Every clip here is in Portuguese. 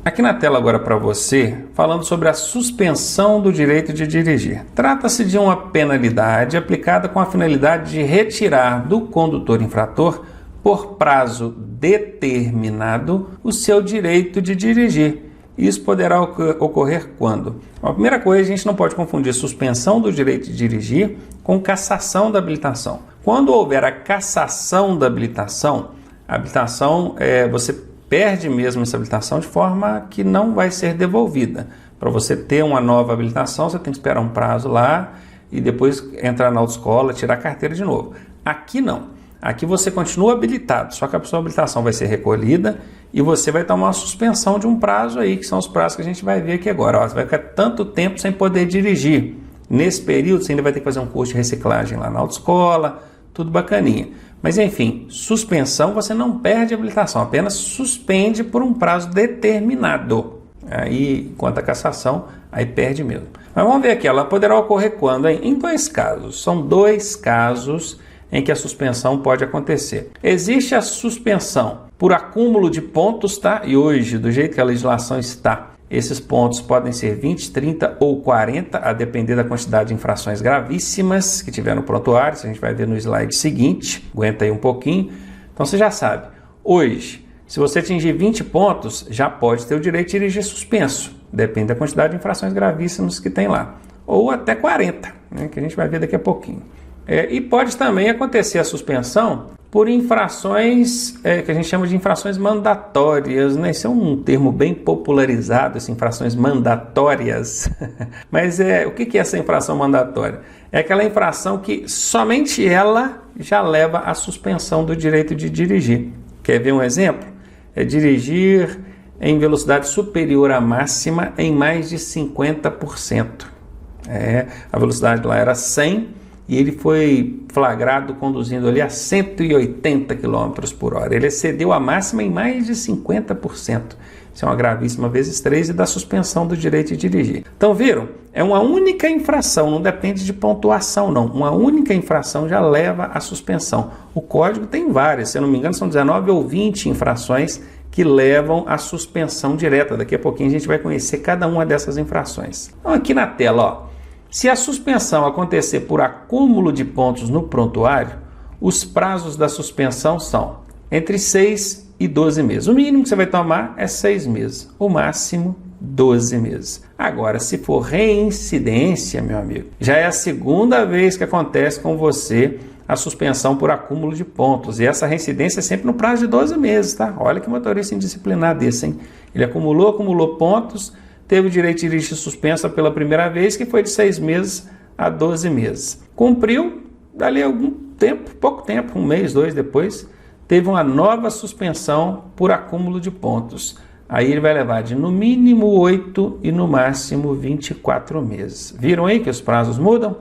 Aqui na tela agora para você, falando sobre a suspensão do direito de dirigir. Trata-se de uma penalidade aplicada com a finalidade de retirar do condutor infrator, por prazo determinado, o seu direito de dirigir. Isso poderá ocorrer quando? A primeira coisa, a gente não pode confundir suspensão do direito de dirigir com cassação da habilitação. Quando houver a cassação da habilitação, você perde mesmo essa habilitação de forma que não vai ser devolvida. Para você ter uma nova habilitação, você tem que esperar um prazo lá e depois entrar na autoescola, tirar a carteira de novo. Aqui não. Aqui você continua habilitado, só que a sua habilitação vai ser recolhida e você vai tomar uma suspensão de um prazo aí, que são os prazos que a gente vai ver aqui agora. Ó, você vai ficar tanto tempo sem poder dirigir. Nesse período, você ainda vai ter que fazer um curso de reciclagem lá na autoescola, tudo bacaninha. Mas enfim, suspensão, você não perde a habilitação, apenas suspende por um prazo determinado. Aí, quanto à cassação, aí perde mesmo. Mas vamos ver aqui, ela poderá ocorrer quando? Em dois casos. São dois casos em que a suspensão pode acontecer. Existe a suspensão por acúmulo de pontos, tá? E hoje, do jeito que a legislação está, esses pontos podem ser 20, 30 ou 40, a depender da quantidade de infrações gravíssimas que tiver no prontuário. Isso a gente vai ver no slide seguinte. Aguenta aí um pouquinho. Então você já sabe, hoje, se você atingir 20 pontos, já pode ter o direito de dirigir suspenso. Depende da quantidade de infrações gravíssimas que tem lá. Ou até 40, né, que a gente vai ver daqui a pouquinho. E pode também acontecer a suspensão por infrações que a gente chama de infrações mandatórias, né? Isso é um termo bem popularizado, essas infrações mandatórias. Mas o que é essa infração mandatória? É aquela infração que somente ela já leva à suspensão do direito de dirigir. Quer ver um exemplo? É dirigir em velocidade superior à máxima em mais de 50%. A velocidade lá era 100 e ele foi flagrado conduzindo ali a 180 km por hora. Ele excedeu a máxima em mais de 50%. Isso é uma gravíssima vezes 3 e dá suspensão do direito de dirigir. Então viram? É uma única infração, não depende de pontuação não. Uma única infração já leva à suspensão. O código tem várias, se eu não me engano são 19 ou 20 infrações que levam à suspensão direta. Daqui a pouquinho a gente vai conhecer cada uma dessas infrações. Então aqui na tela, ó. Se a suspensão acontecer por acúmulo de pontos no prontuário, os prazos da suspensão são entre 6 e 12 meses. O mínimo que você vai tomar é 6 meses, o máximo 12 meses. Agora, se for reincidência, meu amigo, já é a segunda vez que acontece com você a suspensão por acúmulo de pontos. E essa reincidência é sempre no prazo de 12 meses, tá? Olha que motorista indisciplinado desse, hein? Ele acumulou pontos, teve o direito de dirigir suspensa pela primeira vez, que foi de 6 meses a 12 meses. Cumpriu, dali algum tempo, pouco tempo, 1 mês, 2 depois, teve uma nova suspensão por acúmulo de pontos. Aí ele vai levar de no mínimo 8 e no máximo 24 meses. Viram aí que os prazos mudam?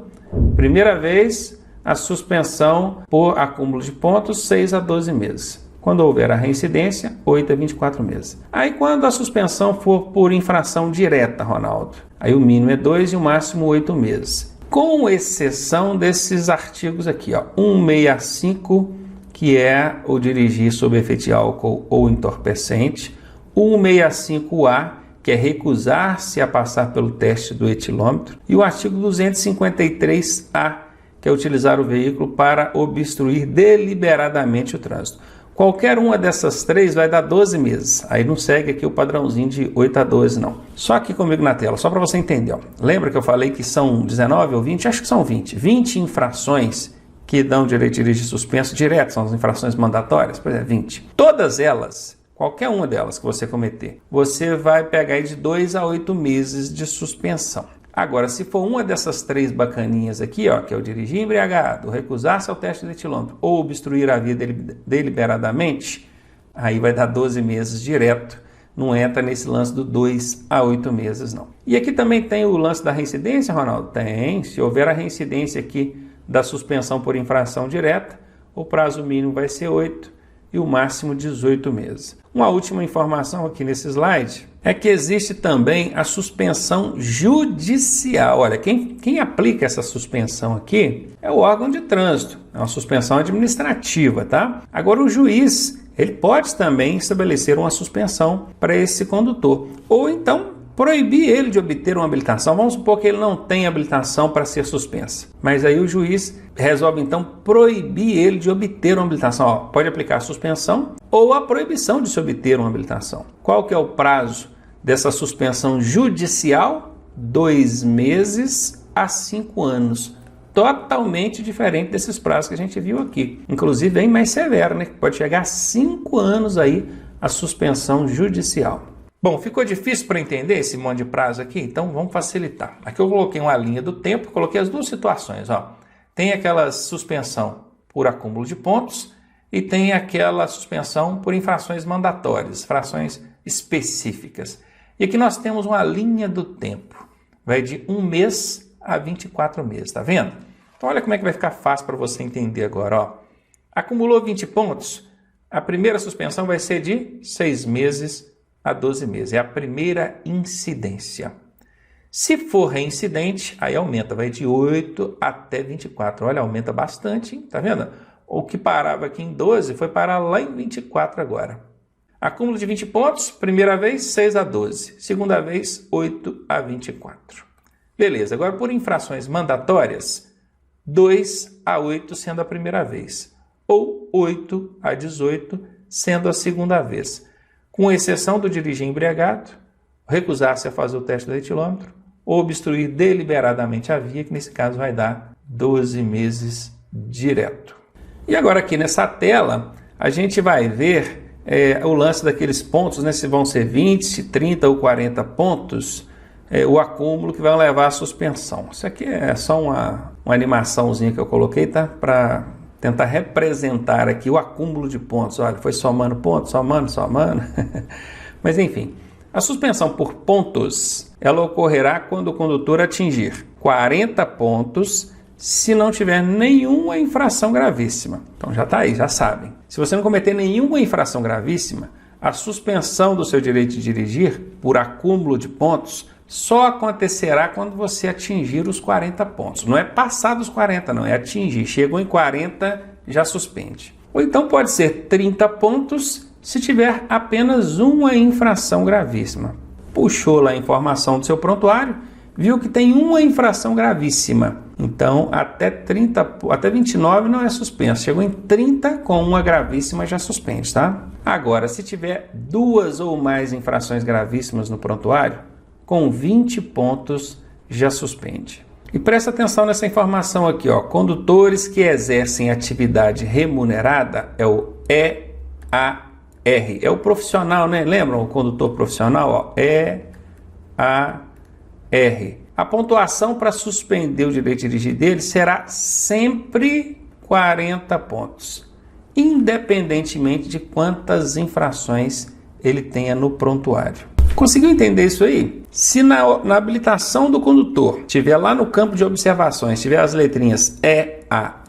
Primeira vez, a suspensão por acúmulo de pontos, 6 a 12 meses. Quando houver a reincidência, 8 a 24 meses. Aí quando a suspensão for por infração direta, Ronaldo, aí o mínimo é 2 e o máximo 8 meses. Com exceção desses artigos aqui, ó, 165, que é o dirigir sob efeito de álcool ou entorpecente, 165A, que é recusar-se a passar pelo teste do etilômetro, e o artigo 253A, que é utilizar o veículo para obstruir deliberadamente o trânsito. Qualquer uma dessas três vai dar 12 meses. Aí não segue aqui o padrãozinho de 8 a 12, não. Só aqui comigo na tela, só para você entender. Ó. Lembra que eu falei que são 19 ou 20? Acho que são 20. 20 infrações que dão direito de dirigir suspenso direto, são as infrações mandatórias, pois é, 20. Todas elas, qualquer uma delas que você cometer, você vai pegar aí de 2 a 8 meses de suspensão. Agora, se for uma dessas três bacaninhas aqui, ó, que é o dirigir embriagado, recusar-se ao teste de etilômetro ou obstruir a via deliberadamente, aí vai dar 12 meses direto. Não entra nesse lance do 2 a 8 meses, não. E aqui também tem o lance da reincidência, Ronaldo? Tem. Se houver a reincidência aqui da suspensão por infração direta, o prazo mínimo vai ser 8 e o máximo 18 meses. Uma última informação aqui nesse slide é que existe também a suspensão judicial. Olha, quem aplica essa suspensão aqui é o órgão de trânsito, é uma suspensão administrativa, tá? Agora o juiz, ele pode também estabelecer uma suspensão para esse condutor. Ou então, proibir ele de obter uma habilitação. Vamos supor que ele não tem habilitação para ser suspensa. Mas aí o juiz resolve então proibir ele de obter uma habilitação. Ó, pode aplicar a suspensão ou a proibição de se obter uma habilitação. Qual que é o prazo dessa suspensão judicial? 2 meses a 5 anos. Totalmente diferente desses prazos que a gente viu aqui. Inclusive bem mais severo, né? Pode chegar a 5 anos aí a suspensão judicial. Bom, ficou difícil para entender esse monte de prazo aqui? Então vamos facilitar. Aqui eu coloquei uma linha do tempo, coloquei as duas situações. Ó. Tem aquela suspensão por acúmulo de pontos e tem aquela suspensão por infrações mandatórias, infrações específicas. E aqui nós temos uma linha do tempo. Vai de 1 mês a 24 meses, tá vendo? Então olha como é que vai ficar fácil para você entender agora. Ó. Acumulou 20 pontos, a primeira suspensão vai ser de 6 meses a 12 meses. É a primeira incidência. Se for reincidente, aí aumenta, vai de 8 até 24. Olha, aumenta bastante, hein? Tá vendo? O que parava aqui em 12 foi parar lá em 24 agora. Acúmulo de 20 pontos, primeira vez 6 a 12, segunda vez 8 a 24. Beleza, agora por infrações mandatórias, 2 a 8 sendo a primeira vez, ou 8 a 18 sendo a segunda vez. Com exceção do dirigir embriagado, recusar-se a fazer o teste do etilômetro ou obstruir deliberadamente a via, que nesse caso vai dar 12 meses direto. E agora aqui nessa tela, a gente vai ver o lance daqueles pontos, né? Se vão ser 20, 30 ou 40 pontos, o acúmulo que vai levar à suspensão. Isso aqui é só uma animaçãozinha que eu coloquei, tá? Para tentar representar aqui o acúmulo de pontos. Olha, foi somando pontos, somando. Mas enfim, a suspensão por pontos, ela ocorrerá quando o condutor atingir 40 pontos se não tiver nenhuma infração gravíssima. Então já está aí, já sabem. Se você não cometer nenhuma infração gravíssima, a suspensão do seu direito de dirigir por acúmulo de pontos só acontecerá quando você atingir os 40 pontos. Não é passar dos 40, não, é atingir. Chegou em 40, já suspende. Ou então pode ser 30 pontos se tiver apenas uma infração gravíssima. Puxou lá a informação do seu prontuário, viu que tem uma infração gravíssima. Então, até 29 não é suspenso. Chegou em 30 com uma gravíssima, já suspende, tá? Agora, se tiver 2 ou mais infrações gravíssimas no prontuário, com 20 pontos já suspende. E presta atenção nessa informação aqui, ó. Condutores que exercem atividade remunerada é o EAR. É o profissional, né? Lembram o condutor profissional? Ó, EAR. A pontuação para suspender o direito de dirigir dele será sempre 40 pontos, independentemente de quantas infrações ele tenha no prontuário. Conseguiu entender isso aí? Se na habilitação do condutor tiver lá no campo de observações, tiver as letrinhas EAR,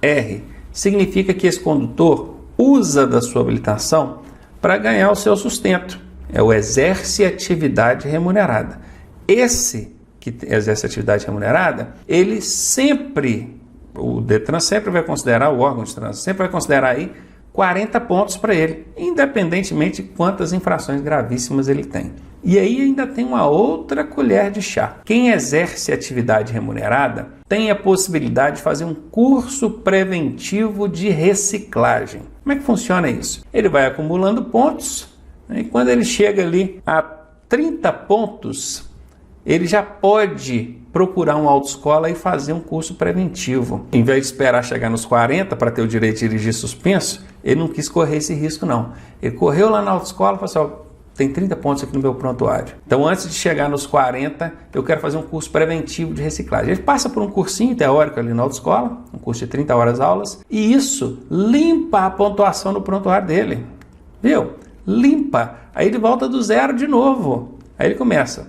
significa que esse condutor usa da sua habilitação para ganhar o seu sustento. É o exerce atividade remunerada. Esse que exerce atividade remunerada, ele sempre, o Detran sempre vai considerar, o órgão de trânsito sempre vai considerar aí 40 pontos para ele, independentemente de quantas infrações gravíssimas ele tem. E aí ainda tem uma outra colher de chá. Quem exerce atividade remunerada tem a possibilidade de fazer um curso preventivo de reciclagem. Como é que funciona isso? Ele vai acumulando pontos, e quando ele chega ali a 30 pontos, ele já pode procurar uma autoescola e fazer um curso preventivo. Em vez de esperar chegar nos 40 para ter o direito de dirigir suspenso, ele não quis correr esse risco, não. Ele correu lá na autoescola e falou assim, ó, tem 30 pontos aqui no meu prontuário. Então, antes de chegar nos 40, eu quero fazer um curso preventivo de reciclagem. Ele passa por um cursinho teórico ali na autoescola, um curso de 30 horas aulas, e isso limpa a pontuação no prontuário dele. Viu? Limpa. Aí ele volta do zero de novo. Aí ele começa.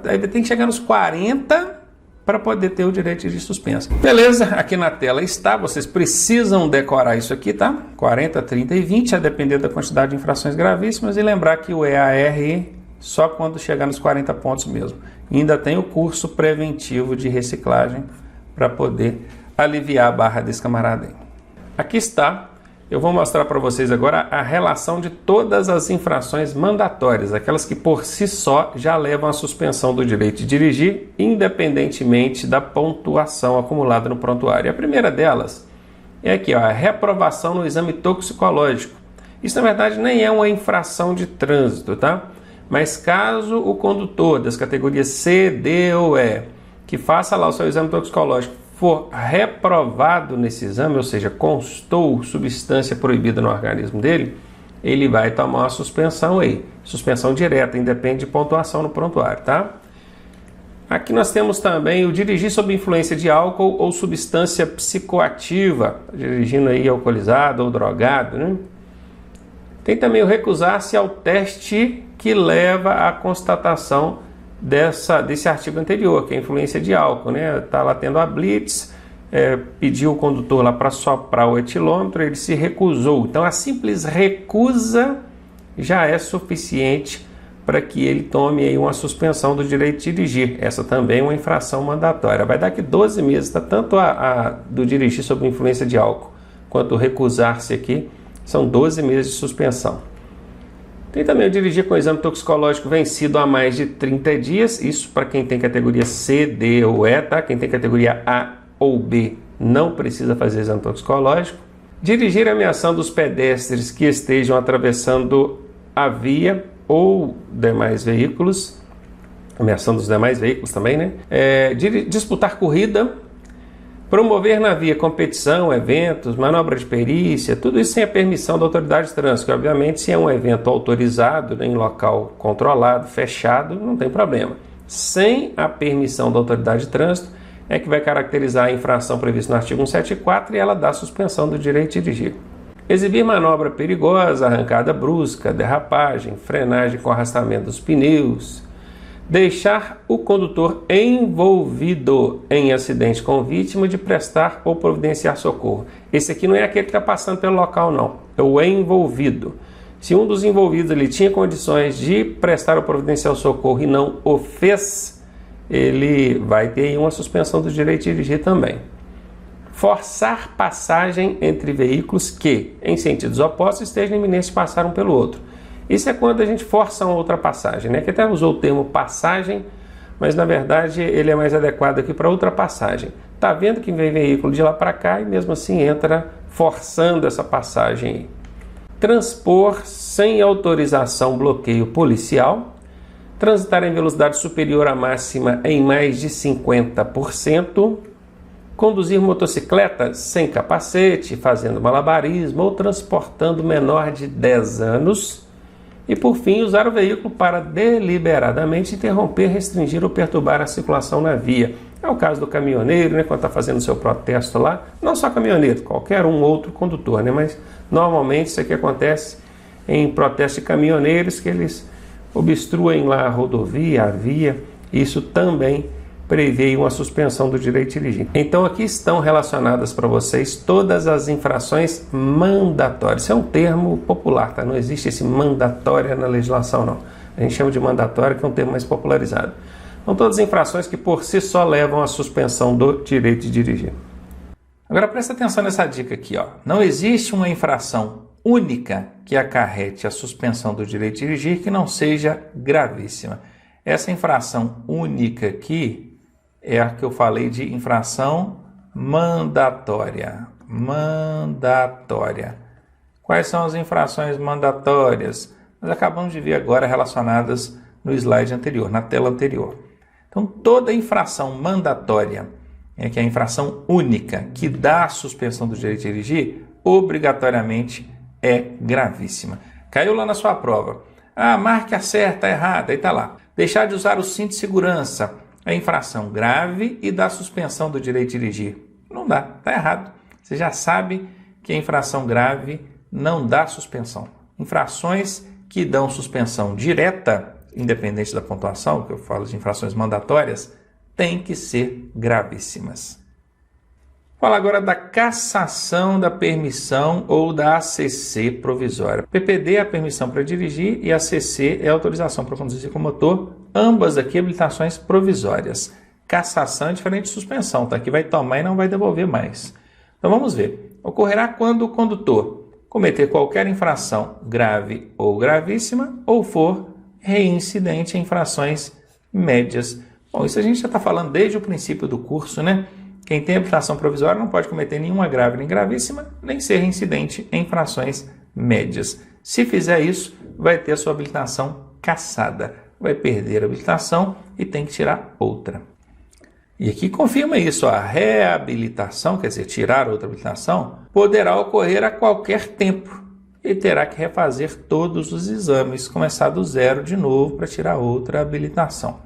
Aí ele tem que chegar nos 40 para poder ter o direito de suspenso. Beleza, aqui na tela está. Vocês precisam decorar isso aqui, tá? 40, 30 e 20, a depender da quantidade de infrações gravíssimas. E lembrar que o EAR só quando chegar nos 40 pontos mesmo. E ainda tem o curso preventivo de reciclagem para poder aliviar a barra desse camarada aí. Aqui está. Eu vou mostrar para vocês agora a relação de todas as infrações mandatórias, aquelas que por si só já levam à suspensão do direito de dirigir, independentemente da pontuação acumulada no prontuário. A primeira delas é aqui, ó, a reprovação no exame toxicológico. Isso, na verdade, nem é uma infração de trânsito, tá? Mas caso o condutor das categorias C, D ou E, que faça lá o seu exame toxicológico, for reprovado nesse exame, ou seja, constou substância proibida no organismo dele, ele vai tomar uma suspensão aí. Suspensão direta, independe de pontuação no prontuário, tá? Aqui nós temos também o dirigir sob influência de álcool ou substância psicoativa, dirigindo aí alcoolizado ou drogado, né? Tem também o recusar-se ao teste que leva à constatação desse artigo anterior, que é a influência de álcool, né? Tá lá tendo a blitz, pediu o condutor lá para soprar o etilômetro, ele se recusou. Então a simples recusa já é suficiente para que ele tome aí uma suspensão do direito de dirigir. Essa também é uma infração mandatória. Vai dar aqui 12 meses, tá? Tanto a do dirigir sob influência de álcool quanto o recusar-se aqui, são 12 meses de suspensão. Tem também o dirigir com o exame toxicológico vencido há mais de 30 dias, isso para quem tem categoria C, D ou E, tá? Quem tem categoria A ou B não precisa fazer exame toxicológico. Dirigir ameaçando os pedestres que estejam atravessando a via ou demais veículos, ameaçando os demais veículos também, né? Disputar corrida, promover na via competição, eventos, manobra de perícia, tudo isso sem a permissão da autoridade de trânsito, que obviamente se é um evento autorizado, né, em local controlado, fechado, não tem problema. Sem a permissão da autoridade de trânsito é que vai caracterizar a infração prevista no artigo 174 e ela dá suspensão do direito de dirigir. Exibir manobra perigosa, arrancada brusca, derrapagem, frenagem com arrastamento dos pneus, deixar o condutor envolvido em acidente com vítima de prestar ou providenciar socorro. Esse aqui não é aquele que está passando pelo local, não. É o envolvido. Se um dos envolvidos ali tinha condições de prestar ou providenciar o socorro e não o fez, ele vai ter uma suspensão do direito de dirigir também. Forçar passagem entre veículos que, em sentidos opostos, estejam iminentes de passar um pelo outro. Isso é quando a gente força uma ultrapassagem, né? Que até usou o termo passagem, mas na verdade ele é mais adequado aqui para ultrapassagem. Tá vendo que vem veículo de lá para cá e mesmo assim entra forçando essa passagem aí. Transpor sem autorização bloqueio policial. Transitar em velocidade superior à máxima em mais de 50%. Conduzir motocicleta sem capacete, fazendo malabarismo ou transportando menor de 10 anos. E, por fim, usar o veículo para deliberadamente interromper, restringir ou perturbar a circulação na via. É o caso do caminhoneiro, né, quando está fazendo seu protesto lá. Não só caminhoneiro, qualquer outro condutor, né, mas normalmente isso aqui acontece em protesto de caminhoneiros, que eles obstruem lá a rodovia, a via. Isso também prevê uma suspensão do direito de dirigir. Então aqui estão relacionadas para vocês todas as infrações mandatórias. Isso é um termo popular, tá? Não existe esse mandatória na legislação, não. A gente chama de mandatória, que é um termo mais popularizado. São todas infrações que por si só levam à suspensão do direito de dirigir. Agora presta atenção nessa dica aqui, ó. Não existe uma infração única que acarrete a suspensão do direito de dirigir que não seja gravíssima. Essa infração única aqui é a que eu falei de infração mandatória. Mandatória. Quais são as infrações mandatórias? Nós acabamos de ver agora relacionadas no slide anterior, na tela anterior. Então, toda infração mandatória, que é a infração única que dá a suspensão do direito de dirigir, obrigatoriamente é gravíssima. Caiu lá na sua prova. Marque a certa, errada, aí está lá. Deixar de usar o cinto de segurança é infração grave e dá suspensão do direito de dirigir. Não dá, está errado. Você já sabe que a infração grave não dá suspensão. Infrações que dão suspensão direta, independente da pontuação, que eu falo de infrações mandatórias, têm que ser gravíssimas. Fala agora da cassação da permissão ou da ACC provisória. PPD é a permissão para dirigir e a ACC é a autorização para conduzir com motor, ambas aqui habilitações provisórias. Cassação é diferente de suspensão, tá? Que vai tomar e não vai devolver mais. Então vamos ver. Ocorrerá quando o condutor cometer qualquer infração grave ou gravíssima ou for reincidente em infrações médias. Bom, isso a gente já está falando desde o princípio do curso, né? Quem tem habilitação provisória não pode cometer nenhuma grave nem gravíssima, nem ser reincidente em infrações médias. Se fizer isso, vai ter a sua habilitação cassada. Vai perder a habilitação e tem que tirar outra. E aqui confirma isso, a reabilitação, quer dizer, tirar outra habilitação, poderá ocorrer a qualquer tempo e terá que refazer todos os exames, começar do zero de novo para tirar outra habilitação.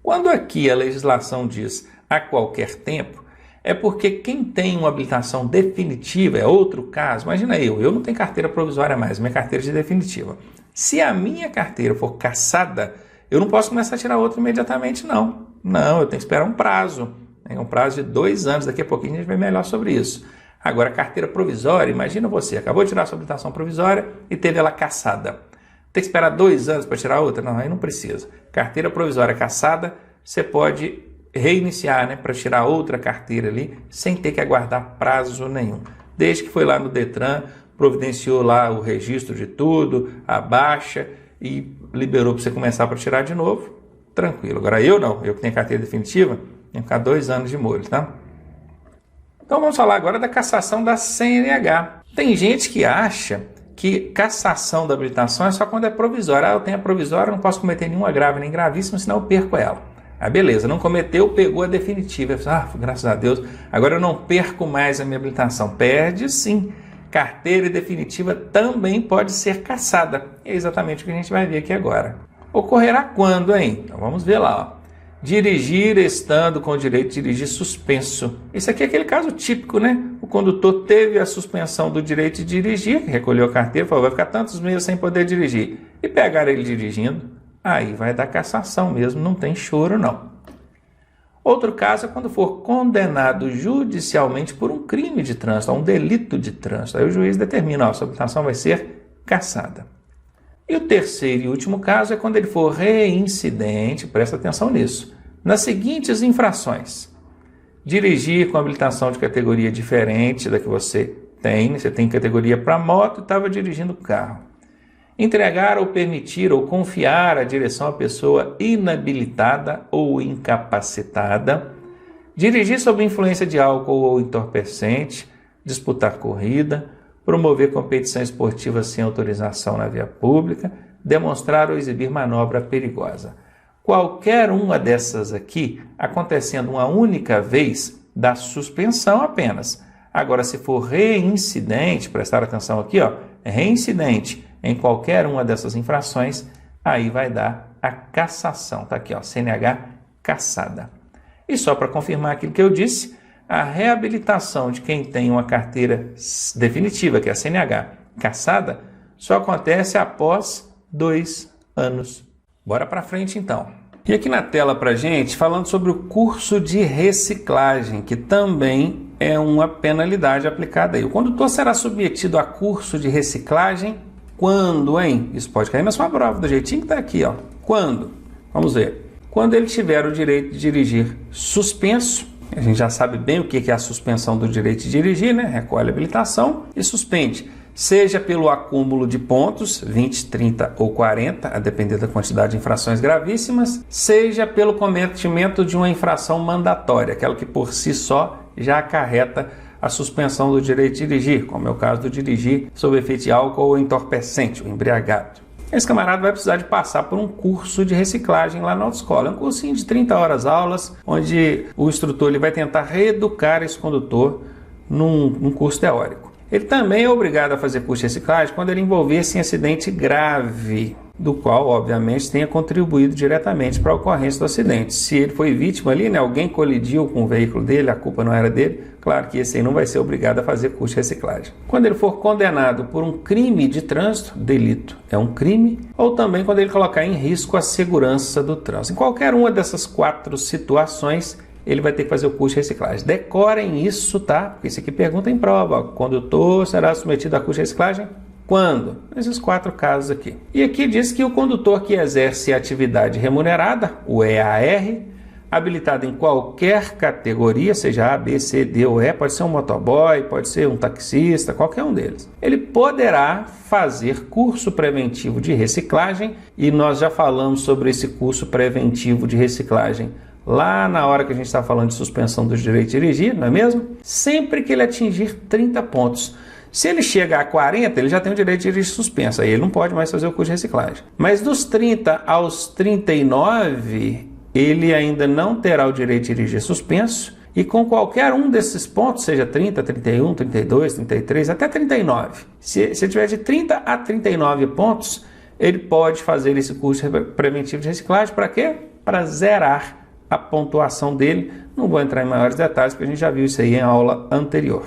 Quando aqui a legislação diz a qualquer tempo, é porque quem tem uma habilitação definitiva, é outro caso, imagina eu não tenho carteira provisória mais, minha carteira de definitiva. Se a minha carteira for cassada, eu não posso começar a tirar outra imediatamente, não. Não, eu tenho que esperar um prazo. É um prazo de 2 anos, daqui a pouquinho a gente vai melhor sobre isso. Agora, carteira provisória, imagina você, acabou de tirar sua habilitação provisória e teve ela cassada. Tem que esperar 2 anos para tirar outra? Não, aí não precisa. Carteira provisória cassada, você pode reiniciar, né, para tirar outra carteira ali, sem ter que aguardar prazo nenhum. Desde que foi lá no Detran, providenciou lá o registro de tudo, a baixa e liberou para você começar para tirar de novo, tranquilo. Agora eu não, eu que tenho carteira definitiva, tem que ficar 2 anos de molho, tá? Então vamos falar agora da cassação da CNH. Tem gente que acha que cassação da habilitação é só quando é provisória. Eu tenho a provisória, não posso cometer nenhuma grave nem gravíssima, senão eu perco ela. Beleza, não cometeu, pegou a definitiva. Graças a Deus, agora eu não perco mais a minha habilitação. Perde sim. Carteira definitiva também pode ser cassada. É exatamente o que a gente vai ver aqui agora. Ocorrerá quando, hein? Então vamos ver lá, ó. Dirigir estando com o direito de dirigir suspenso. Esse aqui é aquele caso típico, né? O condutor teve a suspensão do direito de dirigir, recolheu a carteira, falou, vai ficar tantos meses sem poder dirigir. E pegaram ele dirigindo, aí vai dar cassação mesmo, não tem choro não. Outro caso é quando for condenado judicialmente por um crime de trânsito, um delito de trânsito. Aí o juiz determina, ó, sua habilitação vai ser cassada. E o terceiro e último caso é quando ele for reincidente, presta atenção nisso, nas seguintes infrações. Dirigir com habilitação de categoria diferente da que você tem categoria para moto e estava dirigindo o carro. Entregar ou permitir ou confiar a direção à pessoa inabilitada ou incapacitada. Dirigir sob influência de álcool ou entorpecente. Disputar corrida. Promover competição esportiva sem autorização na via pública. Demonstrar ou exibir manobra perigosa. Qualquer uma dessas aqui, acontecendo uma única vez, dá suspensão apenas. Agora, se for reincidente, prestar atenção aqui, ó, reincidente em qualquer uma dessas infrações, aí vai dar a cassação. Tá aqui, ó, CNH cassada. E só para confirmar aquilo que eu disse, a reabilitação de quem tem uma carteira definitiva, que é a CNH cassada, só acontece após 2 anos. Bora para frente então. E aqui na tela para gente, falando sobre o curso de reciclagem, que também é uma penalidade aplicada aí. O condutor será submetido a curso de reciclagem quando, hein? Isso pode cair na sua prova, do jeitinho que está aqui, ó. Quando? Vamos ver. Quando ele tiver o direito de dirigir suspenso, a gente já sabe bem o que é a suspensão do direito de dirigir, né? Recolhe a habilitação e suspende. Seja pelo acúmulo de pontos, 20, 30 ou 40, a depender da quantidade de infrações gravíssimas, seja pelo cometimento de uma infração mandatória, aquela que por si só já acarreta a suspensão do direito de dirigir, como é o caso do dirigir sob efeito de álcool ou entorpecente, o embriagado. Esse camarada vai precisar de passar por um curso de reciclagem lá na autoescola. É um cursinho de 30 horas aulas, onde o instrutor ele vai tentar reeducar esse condutor num curso teórico. Ele também é obrigado a fazer curso de reciclagem quando ele envolver-se em acidente grave, do qual, obviamente, tenha contribuído diretamente para a ocorrência do acidente. Se ele foi vítima ali, né, alguém colidiu com o veículo dele, a culpa não era dele, claro que esse aí não vai ser obrigado a fazer curso de reciclagem. Quando ele for condenado por um crime de trânsito, delito é um crime, ou também quando ele colocar em risco a segurança do trânsito. Em qualquer uma dessas 4 situações, ele vai ter que fazer o curso de reciclagem. Decorem isso, tá? Porque isso aqui pergunta em prova. O condutor será submetido a curso de reciclagem? Quando? Nesses 4 casos aqui. E aqui diz que o condutor que exerce atividade remunerada, o EAR, habilitado em qualquer categoria, seja A, B, C, D ou E, pode ser um motoboy, pode ser um taxista, qualquer um deles. Ele poderá fazer curso preventivo de reciclagem, e nós já falamos sobre esse curso preventivo de reciclagem lá na hora que a gente está falando de suspensão do direito de dirigir, não é mesmo? Sempre que ele atingir 30 pontos. Se ele chega a 40, ele já tem o direito de dirigir suspenso, aí ele não pode mais fazer o curso de reciclagem. Mas dos 30 aos 39, ele ainda não terá o direito de dirigir suspenso, e com qualquer um desses pontos, seja 30, 31, 32, 33, até 39, se tiver de 30 a 39 pontos, ele pode fazer esse curso preventivo de reciclagem. Para quê? Para zerar a pontuação dele. Não vou entrar em maiores detalhes, porque a gente já viu isso aí em aula anterior.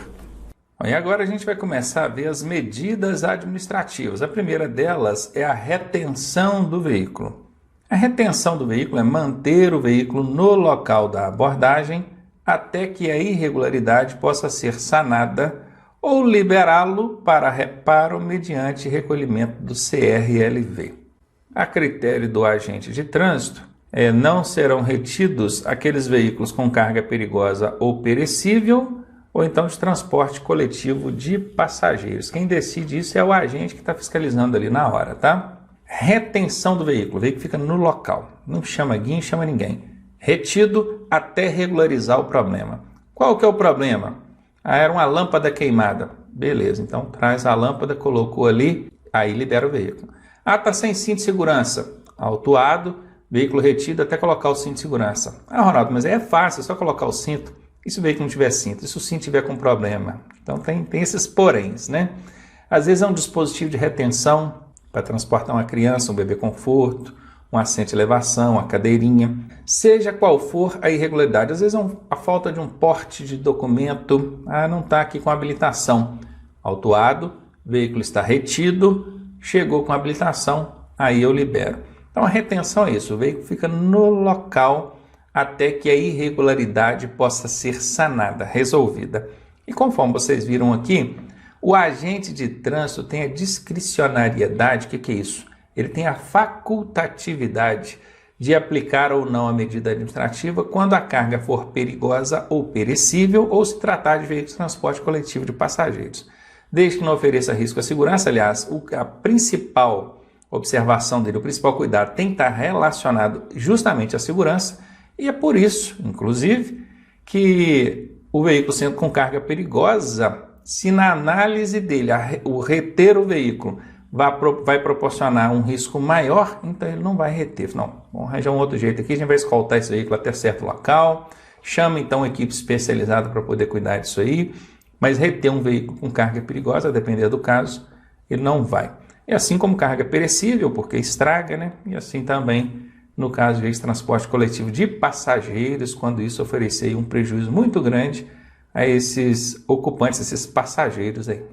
E agora a gente vai começar a ver as medidas administrativas. A primeira delas é a retenção do veículo. A retenção do veículo é manter o veículo no local da abordagem até que a irregularidade possa ser sanada ou liberá-lo para reparo mediante recolhimento do CRLV. A critério do agente de trânsito, não serão retidos aqueles veículos com carga perigosa ou perecível, ou então de transporte coletivo de passageiros. Quem decide isso é o agente que está fiscalizando ali na hora, tá? Retenção do veículo. O veículo fica no local. Não chama guincho, chama ninguém. Retido até regularizar o problema. Qual que é o problema? Era uma lâmpada queimada. Beleza, então traz a lâmpada, colocou ali, aí libera o veículo. Tá sem cinto de segurança. Autuado, veículo retido até colocar o cinto de segurança. Ronaldo, mas é fácil, é só colocar o cinto. E se o veículo não tiver cinto? E se o cinto tiver com problema? Então tem esses poréns, né? Às vezes é um dispositivo de retenção para transportar uma criança, um bebê conforto, um assento de elevação, uma cadeirinha. Seja qual for a irregularidade, às vezes é a falta de um porte de documento, não está aqui com habilitação. Autuado, veículo está retido, chegou com habilitação, aí eu libero. Então a retenção é isso, o veículo fica no local até que a irregularidade possa ser sanada, resolvida. E conforme vocês viram aqui, o agente de trânsito tem a discricionariedade. O que é isso? Ele tem a facultatividade de aplicar ou não a medida administrativa quando a carga for perigosa ou perecível ou se tratar de veículo de transporte coletivo de passageiros. Desde que não ofereça risco à segurança, aliás, a principal observação dele, o principal cuidado tem que estar relacionado justamente à segurança. E é por isso, inclusive, que o veículo sendo com carga perigosa, se na análise dele o reter o veículo vai proporcionar um risco maior, então ele não vai reter. Não, vamos arranjar um outro jeito aqui, a gente vai escoltar esse veículo até certo local, chama então uma equipe especializada para poder cuidar disso aí, mas reter um veículo com carga perigosa, a depender do caso, ele não vai. E assim como carga perecível, porque estraga, né? E assim também no caso de transporte coletivo de passageiros, quando isso oferecer um prejuízo muito grande a esses ocupantes, esses passageiros aí.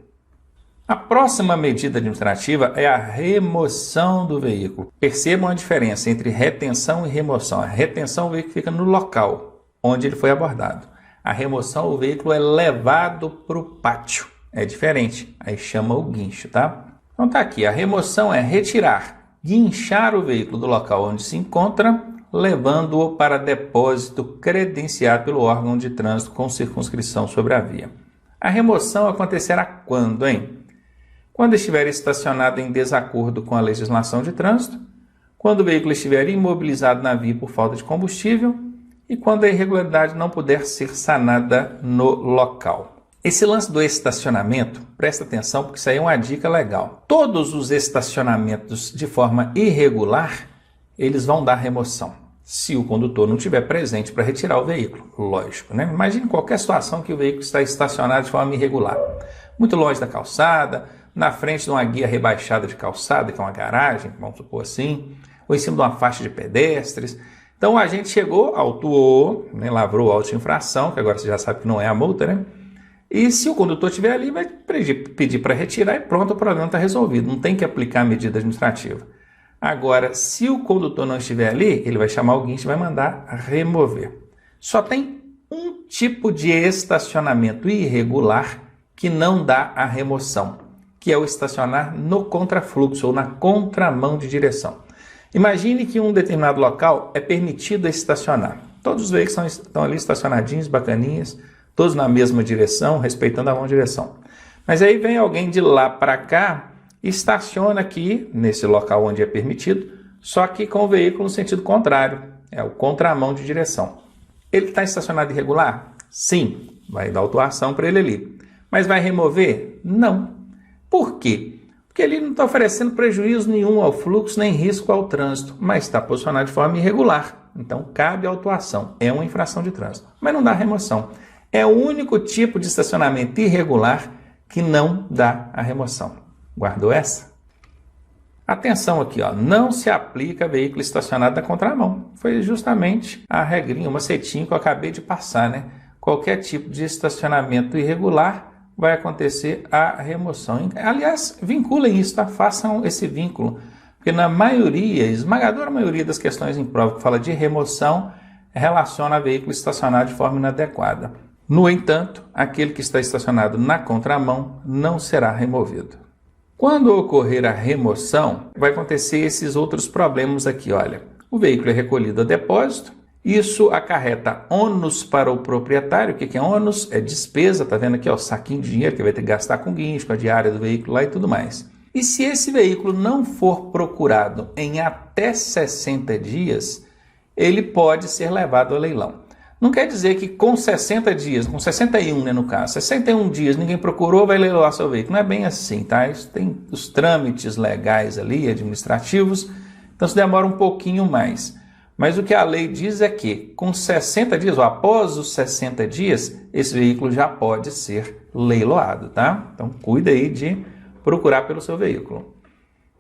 A próxima medida administrativa é a remoção do veículo. Percebam a diferença entre retenção e remoção. A retenção, o veículo fica no local onde ele foi abordado. A remoção, o veículo é levado para o pátio. É diferente, aí chama o guincho, tá? Então tá aqui, a remoção é retirar, guinchar o veículo do local onde se encontra, levando-o para depósito credenciado pelo órgão de trânsito com circunscrição sobre a via. A remoção acontecerá quando, hein? Quando estiver estacionado em desacordo com a legislação de trânsito, quando o veículo estiver imobilizado na via por falta de combustível e quando a irregularidade não puder ser sanada no local. Esse lance do estacionamento, presta atenção porque isso aí é uma dica legal. Todos os estacionamentos de forma irregular, eles vão dar remoção, se o condutor não estiver presente para retirar o veículo, lógico, né? Imagine qualquer situação que o veículo está estacionado de forma irregular, muito longe da calçada, na frente de uma guia rebaixada de calçada, que é uma garagem, vamos supor assim, ou em cima de uma faixa de pedestres. Então a gente chegou, autuou, né, lavrou o auto de infração, que agora você já sabe que não é a multa, né? E se o condutor estiver ali, vai pedir para retirar e pronto, o problema está resolvido. Não tem que aplicar a medida administrativa. Agora, se o condutor não estiver ali, ele vai chamar o guincho e vai mandar remover. Só tem um tipo de estacionamento irregular que não dá a remoção, que é o estacionar no contrafluxo ou na contramão de direção. Imagine que em um determinado local é permitido estacionar. Todos os veículos estão ali estacionadinhos, bacaninhas, todos na mesma direção, respeitando a mão de direção. Mas aí vem alguém de lá para cá e estaciona aqui, nesse local onde é permitido, só que com o veículo no sentido contrário, é o contramão de direção. Ele está estacionado irregular? Sim, vai dar autuação para ele ali. Mas vai remover? Não. Por quê? Porque ele não está oferecendo prejuízo nenhum ao fluxo nem risco ao trânsito, mas está posicionado de forma irregular. Então cabe autuação, é uma infração de trânsito, mas não dá remoção. É o único tipo de estacionamento irregular que não dá a remoção. Guardou essa? Atenção aqui, ó, não se aplica a veículo estacionado na contramão. Foi justamente a regrinha, uma setinha que eu acabei de passar, né? Qualquer tipo de estacionamento irregular vai acontecer a remoção. Aliás, vinculem isso, tá? Façam esse vínculo, porque na maioria, esmagadora maioria das questões em prova que fala de remoção, relaciona a veículo estacionado de forma inadequada. No entanto, aquele que está estacionado na contramão não será removido. Quando ocorrer a remoção, vai acontecer esses outros problemas aqui, olha. O veículo é recolhido a depósito, isso acarreta ônus para o proprietário. O que é ônus? É despesa, tá vendo aqui, ó, saquinho de dinheiro que vai ter que gastar com guincho, com a diária do veículo lá e tudo mais. E se esse veículo não for procurado em até 60 dias, ele pode ser levado ao leilão. Não quer dizer que com 60 dias, com 61, né, no caso, 61 dias ninguém procurou, vai leiloar seu veículo. Não é bem assim, tá? Isso tem os trâmites legais ali, administrativos, então isso demora um pouquinho mais. Mas o que a lei diz é que com 60 dias, ou após os 60 dias, esse veículo já pode ser leiloado, tá? Então cuida aí de procurar pelo seu veículo.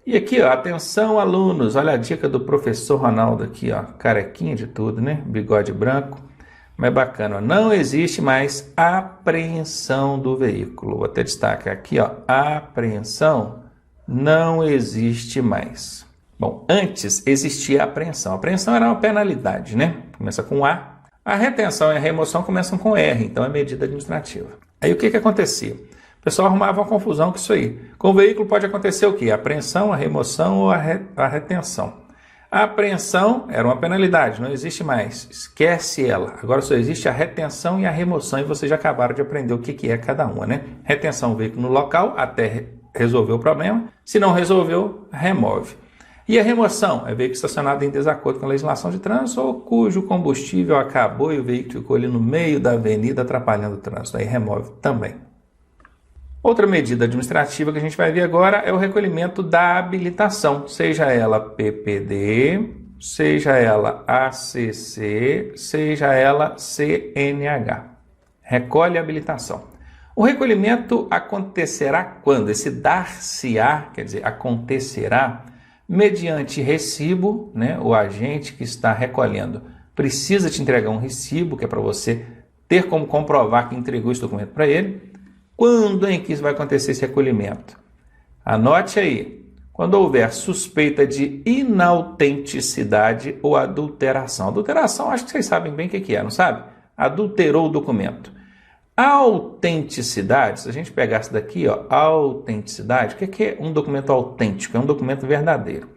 E aqui, ó, atenção alunos, olha a dica do professor Ronaldo aqui, ó, carequinha de tudo, né? Bigode branco, mas bacana, ó. Não existe mais apreensão do veículo. Vou até destacar aqui, ó, apreensão não existe mais. Bom, antes existia a apreensão. A apreensão era uma penalidade, né? Começa com A. A retenção e a remoção começam com R, então é medida administrativa. Aí o que acontecia? O pessoal arrumava uma confusão com isso aí. Com o veículo pode acontecer o quê? A apreensão, a remoção ou a retenção. A apreensão era uma penalidade, não existe mais. Esquece ela. Agora só existe a retenção e a remoção e vocês já acabaram de aprender o que é cada uma, né? Retenção, o veículo no local até resolver o problema. Se não resolveu, remove. E a remoção é veículo estacionado em desacordo com a legislação de trânsito ou cujo combustível acabou e o veículo ficou ali no meio da avenida atrapalhando o trânsito. Aí remove também. Outra medida administrativa que a gente vai ver agora é o recolhimento da habilitação, seja ela PPD, seja ela ACC, seja ela CNH. Recolhe a habilitação. O recolhimento acontecerá quando? Esse dar-se-á, quer dizer, acontecerá mediante recibo, né? O agente que está recolhendo precisa te entregar um recibo, que é para você ter como comprovar que entregou esse documento para ele. Quando é que isso vai acontecer esse recolhimento? Anote aí. Quando houver suspeita de inautenticidade ou adulteração. Adulteração, acho que vocês sabem bem o que é, não sabe? Adulterou o documento. A autenticidade, se a gente pegasse daqui, ó, autenticidade, o que é um documento autêntico? É um documento verdadeiro.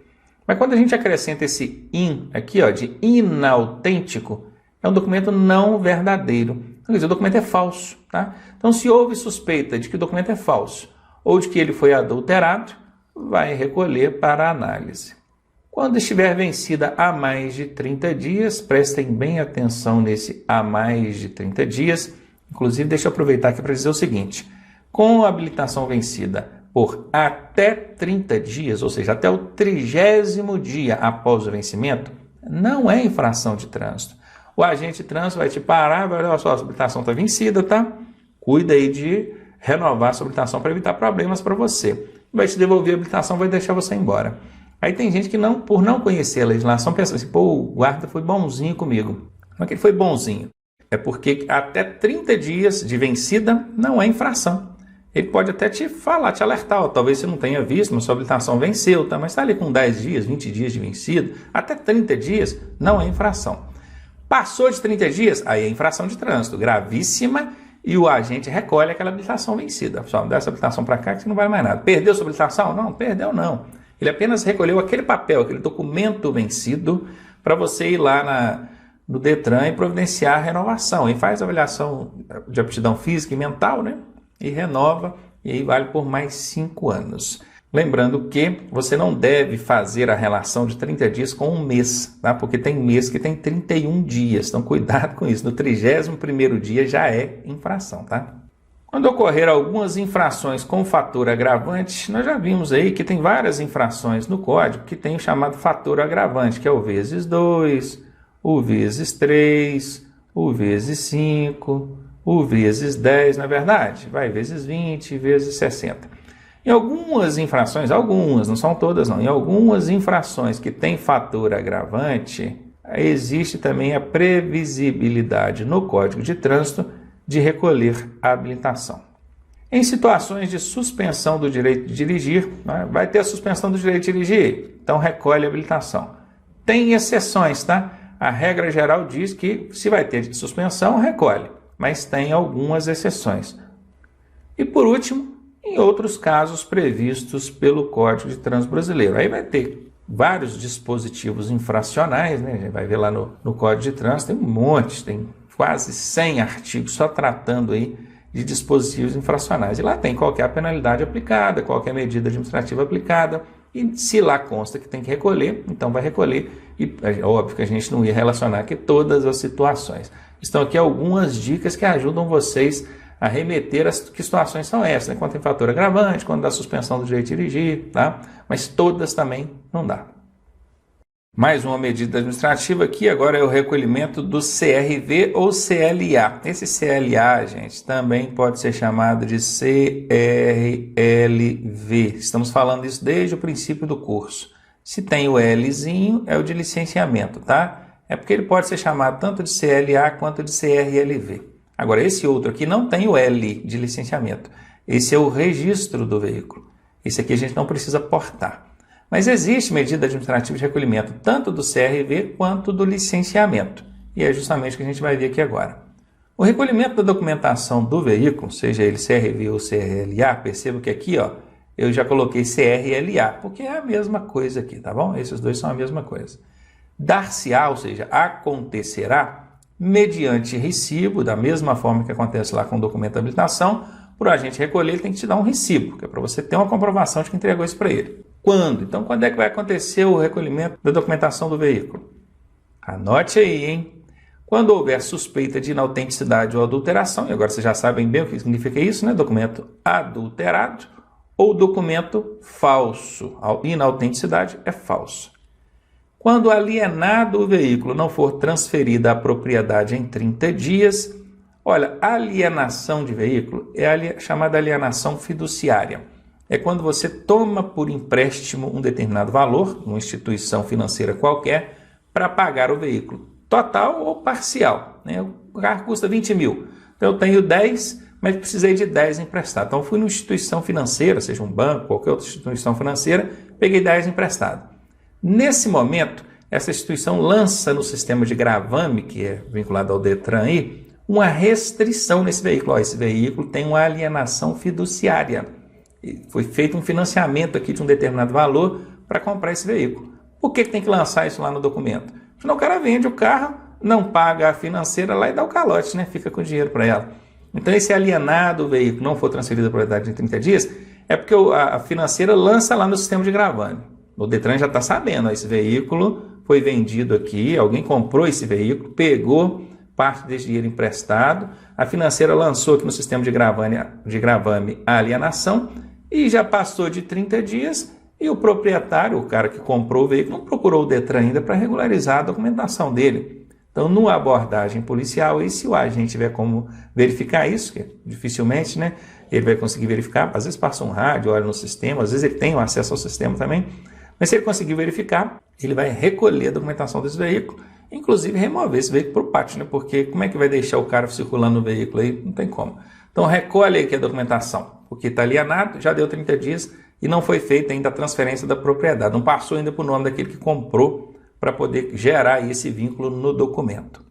Mas quando a gente acrescenta esse in aqui, ó, de inautêntico, é um documento não verdadeiro. Então, quer dizer, o documento é falso, tá? Então, se houve suspeita de que o documento é falso ou de que ele foi adulterado, vai recolher para análise. Quando estiver vencida há mais de 30 dias, prestem bem atenção nesse há mais de 30 dias. Inclusive, deixa eu aproveitar aqui para dizer o seguinte: com a habilitação vencida por até 30 dias, ou seja, até o 30º dia após o vencimento, não é infração de trânsito. O agente de trânsito vai te parar, vai olhar, sua habilitação está vencida, tá? Cuida aí de renovar a sua habilitação para evitar problemas para você. Vai te devolver a habilitação, vai deixar você embora. Aí tem gente que, por não conhecer a legislação, pensa assim, pô, o guarda foi bonzinho comigo. Não é que ele foi bonzinho. É porque até 30 dias de vencida não é infração. Ele pode até te falar, te alertar, ó, talvez você não tenha visto, mas sua habilitação venceu, tá? Mas está ali com 10 dias, 20 dias de vencido, até 30 dias não é infração. Passou de 30 dias, aí é infração de trânsito, gravíssima, e o agente recolhe aquela habilitação vencida. Pessoal, dá essa habilitação para cá que não vale mais nada. Perdeu sua habilitação? Não, perdeu não. Ele apenas recolheu aquele papel, aquele documento vencido, para você ir lá no Detran e providenciar a renovação. E faz a avaliação de aptidão física e mental, né? E renova, e aí vale por mais 5 anos. Lembrando que você não deve fazer a relação de 30 dias com um mês, tá? Porque tem mês que tem 31 dias, então cuidado com isso. No 31º dia já é infração, tá? Quando ocorrer algumas infrações com fator agravante, nós já vimos aí que tem várias infrações no código que tem o chamado fator agravante, que é o vezes 2, o vezes 3, o vezes 5, o vezes 10, não é verdade? Vai vezes 20, vezes 60. Em algumas infrações, algumas, não são todas não, em algumas infrações que tem fator agravante, existe também a previsibilidade no Código de Trânsito de recolher a habilitação. Em situações de suspensão do direito de dirigir, né, vai ter a suspensão do direito de dirigir, então recolhe a habilitação. Tem exceções, tá? A regra geral diz que se vai ter suspensão, recolhe, mas tem algumas exceções. E por último, em outros casos previstos pelo Código de Trânsito Brasileiro. Aí vai ter vários dispositivos infracionais, né? A gente vai ver lá no Código de Trânsito, tem um monte, tem quase 100 artigos só tratando aí de dispositivos infracionais. E lá tem qual que é a penalidade aplicada, qual que é a medida administrativa aplicada, e se lá consta que tem que recolher, então vai recolher. E é óbvio que a gente não ia relacionar aqui todas as situações. Estão aqui algumas dicas que ajudam vocês a remeter as que situações são essas, né? Quando tem fator agravante, quando dá suspensão do direito de dirigir, tá? Mas todas também não dá. Mais uma medida administrativa aqui, agora é o recolhimento do CRV ou CLA. Esse CLA, gente, também pode ser chamado de CRLV. Estamos falando isso desde o princípio do curso. Se tem o Lzinho, é o de licenciamento, tá? É porque ele pode ser chamado tanto de CLA quanto de CRLV. Agora, esse outro aqui não tem o L de licenciamento. Esse é o registro do veículo. Esse aqui a gente não precisa portar. Mas existe medida administrativa de recolhimento tanto do CRV quanto do licenciamento. E é justamente o que a gente vai ver aqui agora. O recolhimento da documentação do veículo, seja ele CRV ou CRLA, perceba que aqui ó, eu já coloquei CRLA, porque é a mesma coisa aqui, tá bom? Esses dois são a mesma coisa. Dar-se-á, ou seja, acontecerá, mediante recibo, da mesma forma que acontece lá com o documento de habilitação, para o agente recolher, ele tem que te dar um recibo, que é para você ter uma comprovação de que entregou isso para ele. Quando? Então, quando é que vai acontecer o recolhimento da documentação do veículo? Anote aí, hein? Quando houver suspeita de inautenticidade ou adulteração, e agora vocês já sabem bem o que significa isso, né? Documento adulterado ou documento falso. A inautenticidade é falso. Quando alienado o veículo não for transferida à propriedade em 30 dias, olha, alienação de veículo é a chamada alienação fiduciária. É quando você toma por empréstimo um determinado valor, uma instituição financeira qualquer, para pagar o veículo, total ou parcial, né? O carro custa 20 mil, então eu tenho 10, mas precisei de 10 emprestado. Então eu fui numa instituição financeira, seja um banco, qualquer outra instituição financeira, peguei 10 emprestado. Nesse momento, essa instituição lança no sistema de gravame, que é vinculado ao Detran aí, uma restrição nesse veículo. Ó, esse veículo tem uma alienação fiduciária. Foi feito um financiamento aqui de um determinado valor para comprar esse veículo. Por que tem que lançar isso lá no documento? Senão o cara vende o carro, não paga a financeira lá e dá o calote, né? Fica com o dinheiro para ela. Então, esse alienado, o veículo não for transferido à propriedade em 30 dias, é porque a financeira lança lá no sistema de gravame. O Detran já está sabendo, ó, esse veículo foi vendido aqui, alguém comprou esse veículo, pegou parte desse dinheiro emprestado, a financeira lançou aqui no sistema de gravame a alienação, e já passou de 30 dias e o proprietário, o cara que comprou o veículo, não procurou o Detran ainda para regularizar a documentação dele. Então, numa abordagem policial, e se o agente tiver como verificar isso, que dificilmente, né, ele vai conseguir verificar, às vezes passa um rádio, olha no sistema, às vezes ele tem o acesso ao sistema também, mas se ele conseguir verificar, ele vai recolher a documentação desse veículo, inclusive remover esse veículo para o pátio, né, porque como é que vai deixar o cara circulando no veículo aí? Não tem como. Então, recolhe aqui a documentação, porque está alienado, já deu 30 dias e não foi feita ainda a transferência da propriedade. Não passou ainda para o nome daquele que comprou para poder gerar esse vínculo no documento.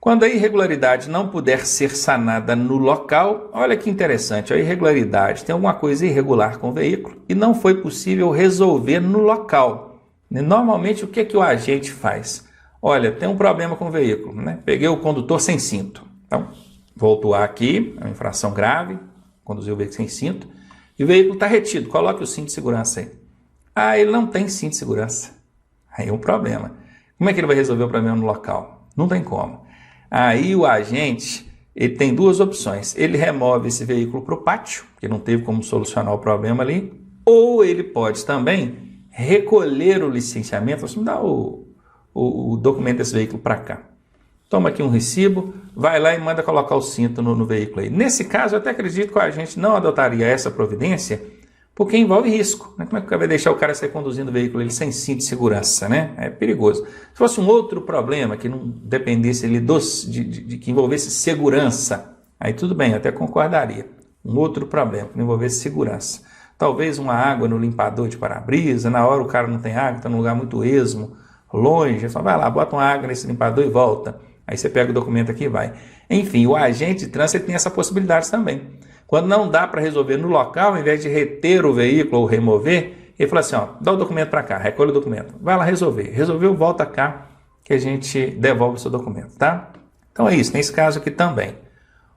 Quando a irregularidade não puder ser sanada no local, olha que interessante, a irregularidade tem alguma coisa irregular com o veículo e não foi possível resolver no local. Normalmente, o que é que o agente faz? olha, tem um problema com o veículo, né? Peguei o condutor sem cinto. Então, vou autuar aqui, é uma infração grave, conduziu o veículo sem cinto, e o veículo está retido, coloque o cinto de segurança aí. Ah, ele não tem cinto de segurança. Aí é um problema. Como é que ele vai resolver o problema no local? Não tem como. Aí o agente, ele tem duas opções. Ele remove esse veículo para o pátio, porque não teve como solucionar o problema ali, ou ele pode também recolher o licenciamento. Você me dá o documento desse veículo para cá. Toma aqui um recibo, vai lá e manda colocar o cinto no veículo aí. Nesse caso, eu até acredito que a gente não adotaria essa providência, porque envolve risco, né? Como é que vai deixar o cara sair conduzindo o veículo ele sem cinto de segurança, né? É perigoso. Se fosse um outro problema que não dependesse ali de que envolvesse segurança, aí tudo bem, eu até concordaria. Um outro problema que não envolvesse segurança. Talvez uma água no limpador de para-brisa, na hora o cara não tem água, está num lugar muito esmo, longe, só vai lá, bota uma água nesse limpador e volta. Aí você pega o documento aqui e vai. Enfim, o agente de trânsito tem essa possibilidade também. Quando não dá para resolver no local, ao invés de reter o veículo ou remover, ele fala assim, ó, dá o documento para cá, recolhe o documento. Vai lá resolver. Resolveu, volta cá que a gente devolve o seu documento, tá? Então é isso, nesse caso aqui também.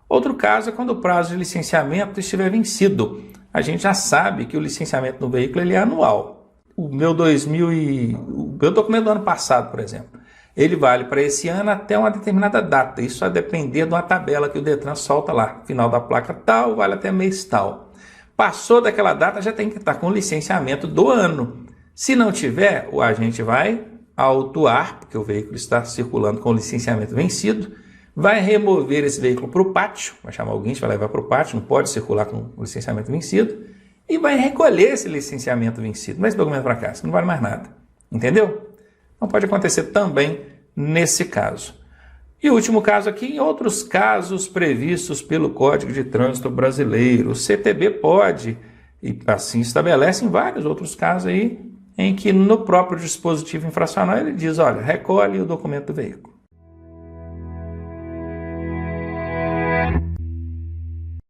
Outro caso é quando o prazo de licenciamento estiver vencido. A gente já sabe que o licenciamento do veículo ele é anual. O meu documento do ano passado, por exemplo, ele vale para esse ano até uma determinada data. Isso vai depender de uma tabela que o Detran solta lá. Final da placa tal, vale até mês tal. Passou daquela data, já tem que estar com o licenciamento do ano. Se não tiver, o agente vai autuar, porque o veículo está circulando com o licenciamento vencido, vai remover esse veículo para o pátio, vai chamar alguém, vai levar para o pátio, não pode circular com o licenciamento vencido, e vai recolher esse licenciamento vencido. Mas esse documento para cá, isso não vale mais nada. Entendeu? Então pode acontecer também nesse caso. E o último caso aqui, em outros casos previstos pelo Código de Trânsito Brasileiro. O CTB pode, e assim estabelece em vários outros casos aí, em que no próprio dispositivo infracional ele diz, olha, recolhe o documento do veículo.